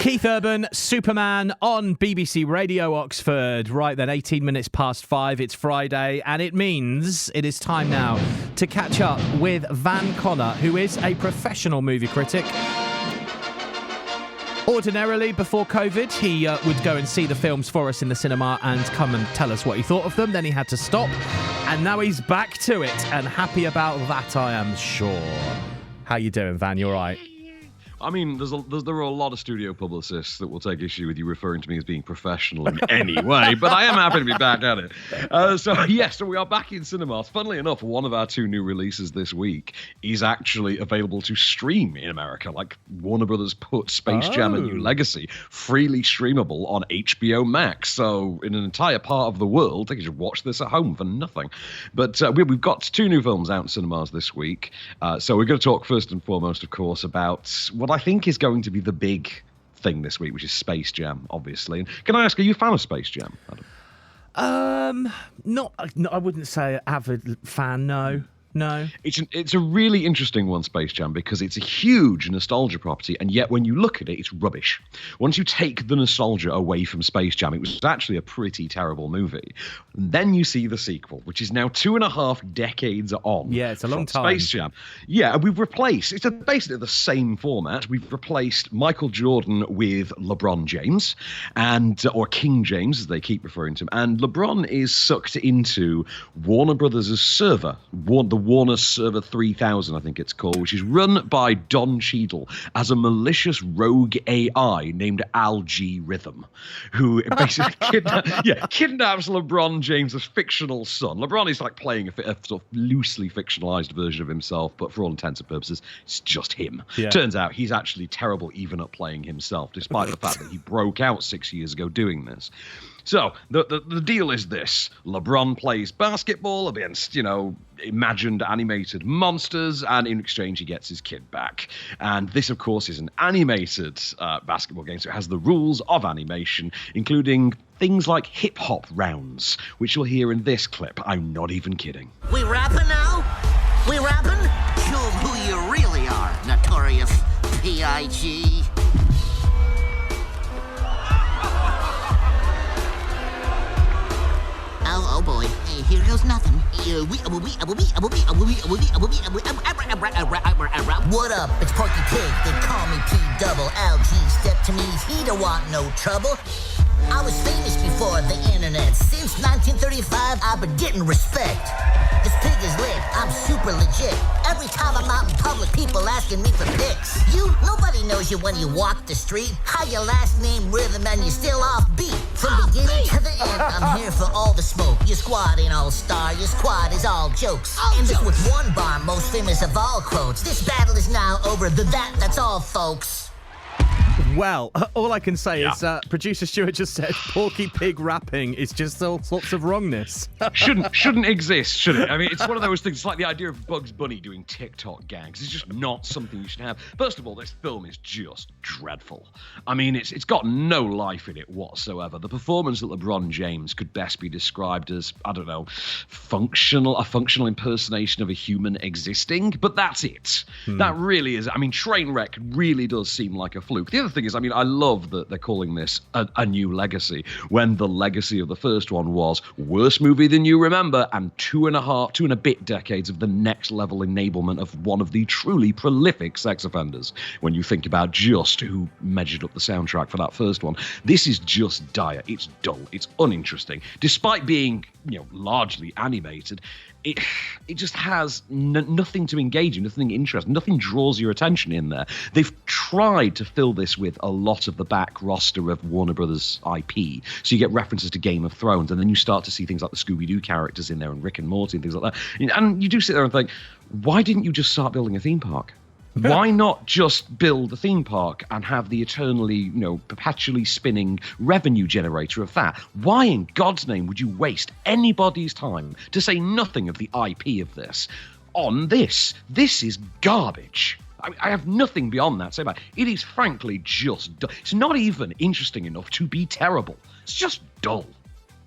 Keith Urban, Superman on BBC Radio Oxford. Right then, 18 minutes past 5. It's Friday, and it means it is time now to catch up with Van Connor, who is a professional movie critic. Ordinarily, before COVID, he would go and see the films for us in the cinema and come and tell us what he thought of them. Then he had to stop, and now he's back to it, and happy about that, I am sure. How you doing, Van? You all right? I mean, there are a lot of studio publicists that will take issue with you referring to me as being professional in any way, but I am happy to be back at it. So we are back in cinemas. Funnily enough, one of our two new releases this week is actually available to stream in America. Like, Warner Brothers put Space Jam: A New Legacy freely streamable on HBO Max. So in an entire part of the world, they can just watch this at home for nothing. But we've got two new films out in cinemas this week. So we're going to talk first and foremost, of course, about what I think is going to be the big thing this week, which is Space Jam, obviously. And can I ask, are you a fan of Space Jam, Adam? Not. I wouldn't say avid fan. No. It's a really interesting one, Space Jam, because it's a huge nostalgia property, and yet when you look at it, it's rubbish. Once you take the nostalgia away from Space Jam, it was actually a pretty terrible movie. And then you see the sequel, which is now 2.5 decades on. Yeah, it's a long time. Space Jam. Yeah, and we've replaced, it's basically the same format. We've replaced Michael Jordan with LeBron James, or King James, as they keep referring to him. And LeBron is sucked into Warner Brothers' server, the Warner Server 3000, I think it's called, which is run by Don Cheadle as a malicious rogue AI named Al G. Rhythm, who basically kidnaps LeBron James' fictional son. LeBron is like playing a sort of loosely fictionalized version of himself, but for all intents and purposes, it's just him. Yeah. Turns out he's actually terrible even at playing himself, despite the fact that he broke out 6 years ago doing this. So the deal is this: LeBron plays basketball against, imagined animated monsters, and in exchange he gets his kid back. And this, of course, is an animated basketball game, so it has the rules of animation, including things like hip-hop rounds, which you'll hear in this clip. I'm not even kidding. We rapping now? We rapping? Show 'em who you really are, notorious P.I.G. Oh boy, here goes nothing. What up? It's Porky Pig. They call me P-double-L-G. Step to me, he don't want no trouble. I was famous before the internet. Since 1935, I've been getting respect. This pig is lit, I'm super legit. Every time I'm out in public, people asking me for pics. Nobody knows you when you walk the street. How your last name rhythm and you're still off beat. From beginning to the end, I'm here for all the smoke. Your squad ain't all star, your squad is all jokes. And this with one bar, most famous of all quotes. This battle is now over, that's all, folks. Well, all I can say is producer Stuart just said Porky Pig rapping is just all sorts of wrongness. Shouldn't exist, should it? I mean, it's one of those things. It's like the idea of Bugs Bunny doing TikTok gags. It's just not something you should have. First of all, this film is just dreadful. I mean, it's got no life in it whatsoever. The performance of LeBron James could best be described as, I don't know, a functional impersonation of a human existing, but that's it. That really is. I mean, Trainwreck really does seem like a fluke. The other thing is, I mean, I love that they're calling this a new legacy, when the legacy of the first one was worst movie than you remember, and two and a bit decades of the next level enablement of one of the truly prolific sex offenders. When you think about just who measured up the soundtrack for that first one, this is just dire. It's dull. It's uninteresting. Despite being, largely animated, it just has nothing to engage you, nothing interesting, nothing draws your attention in there. They've tried to fill this with a lot of the back roster of Warner Brothers IP. So you get references to Game of Thrones, and then you start to see things like the Scooby-Doo characters in there and Rick and Morty and things like that. And you do sit there and think, why didn't you just start building a theme park? Why not just build a theme park and have the eternally, perpetually spinning revenue generator of that? Why in God's name would you waste anybody's time, to say nothing of the IP of this, on this? This is garbage. I have nothing beyond that to say about it. It is frankly just dull. It's not even interesting enough to be terrible. It's just dull.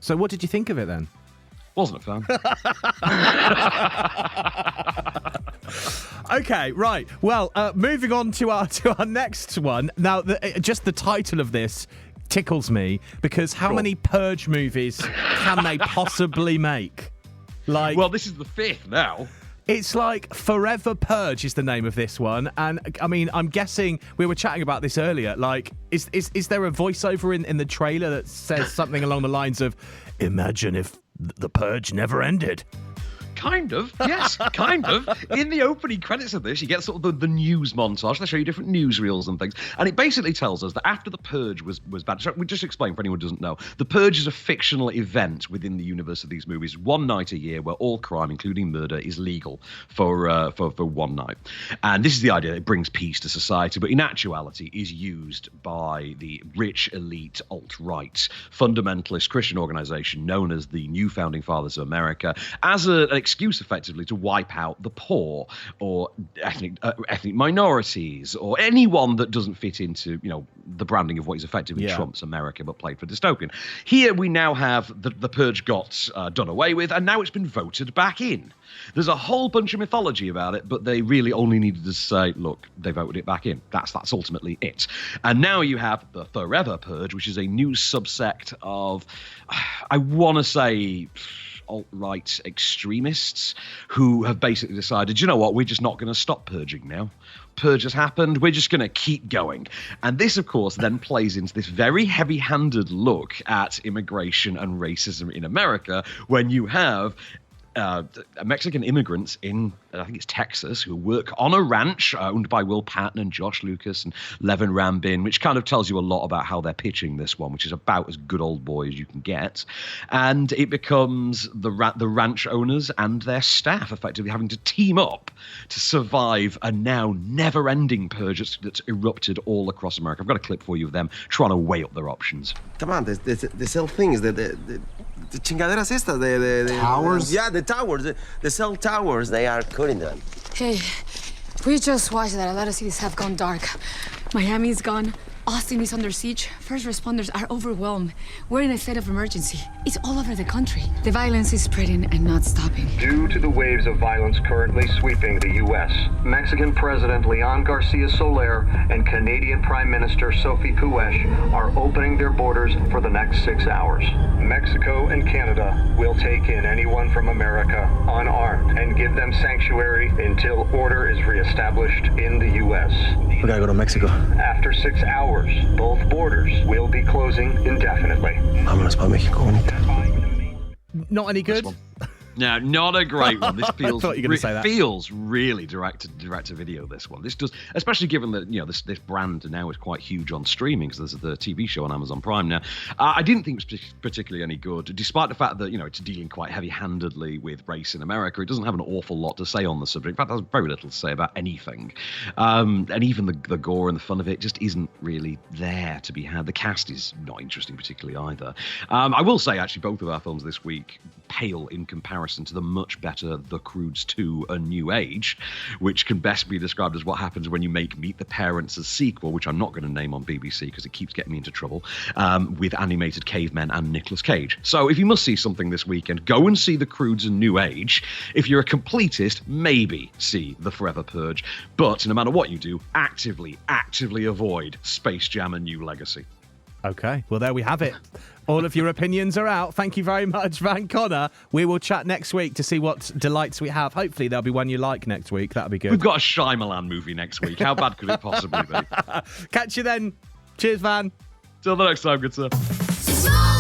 So what did you think of it then? Wasn't a fan. Okay, right. Well, moving on to our next one. Now, just the title of this tickles me because how many Purge movies can they possibly make? Like, well, this is the 5th now. It's like Forever Purge is the name of this one. And I mean, I'm guessing we were chatting about this earlier. Like, is there a voiceover in the trailer that says something along the lines of, imagine if the Purge never ended? Kind of, yes, kind of. In the opening credits of this, you get sort of the news montage. They show you different newsreels and things. And it basically tells us that after the Purge was bad, so we just explain for anyone who doesn't know, the Purge is a fictional event within the universe of these movies, one night a year where all crime, including murder, is legal for one night. And this is the idea that it brings peace to society, but in actuality is used by the rich elite alt-right fundamentalist Christian organization known as the New Founding Fathers of America as an excuse effectively to wipe out the poor or ethnic minorities or anyone that doesn't fit into, you know, the branding of what is effectively Trump's America but played for dystopian. Here we now have the Purge got done away with, and now it's been voted back in. There's a whole bunch of mythology about it, but they really only needed to say, look, they voted it back in. That's ultimately it. And now you have the Forever Purge, which is a new subsect of, I want to say, alt-right extremists who have basically decided, you know what, we're just not going to stop purging now. Purge has happened, we're just going to keep going. And this, of course, then plays into this very heavy-handed look at immigration and racism in America when you have Mexican immigrants in, I think it's Texas, who work on a ranch owned by Will Patton and Josh Lucas and Levin Rambin, which kind of tells you a lot about how they're pitching this one, which is about as good old boy as you can get. And it becomes the ranch owners and their staff effectively having to team up to survive a now never-ending purge that's erupted all across America. I've got a clip for you of them trying to weigh up their options. Come on, the cell things, the chingaderas estas, the towers? Yeah, the towers, the cell towers, they are cutting them. Hey, we just watched that a lot of cities have gone dark. Miami's gone. Austin is under siege. First responders are overwhelmed. We're in a state of emergency. It's all over the country. The violence is spreading and not stopping. Due to the waves of violence currently sweeping the U.S., Mexican President Leon Garcia Soler and Canadian Prime Minister Sophie Puech are opening their borders for the next 6 hours. Mexico and Canada will take in anyone from America unarmed and give them sanctuary until order is reestablished in the U.S. We gotta go to Mexico. After 6 hours, both borders will be closing indefinitely. Vámonos pa México, bonita. Not any good? No, not a great one. This feels I thought you were gonna say that. Feels really direct to video. This one, this does, especially given that this brand now is quite huge on streaming because there's the TV show on Amazon Prime now. I didn't think it was particularly any good, despite the fact that it's dealing quite heavy-handedly with race in America. It doesn't have an awful lot to say on the subject. In fact, there's very little to say about anything, and even the gore and the fun of it just isn't really there to be had. The cast is not interesting particularly either. I will say actually both of our films this week pale in comparison to the much better The Croods 2 A New Age, which can best be described as what happens when you make Meet the Parents a sequel, which I'm not going to name on BBC because it keeps getting me into trouble, with animated cavemen and Nicolas Cage. So if you must see something this weekend, go and see The Croods A New Age. If you're a completist, maybe see The Forever Purge. But no matter what you do, actively avoid Space Jam: A New Legacy. Okay, well, there we have it. All of your opinions are out. Thank you very much, Van Connor. We will chat next week to see what delights we have. Hopefully, there'll be one you like next week. That'll be good. We've got a Shyamalan movie next week. How bad could it possibly be? Catch you then. Cheers, Van. Till the next time, good sir. Small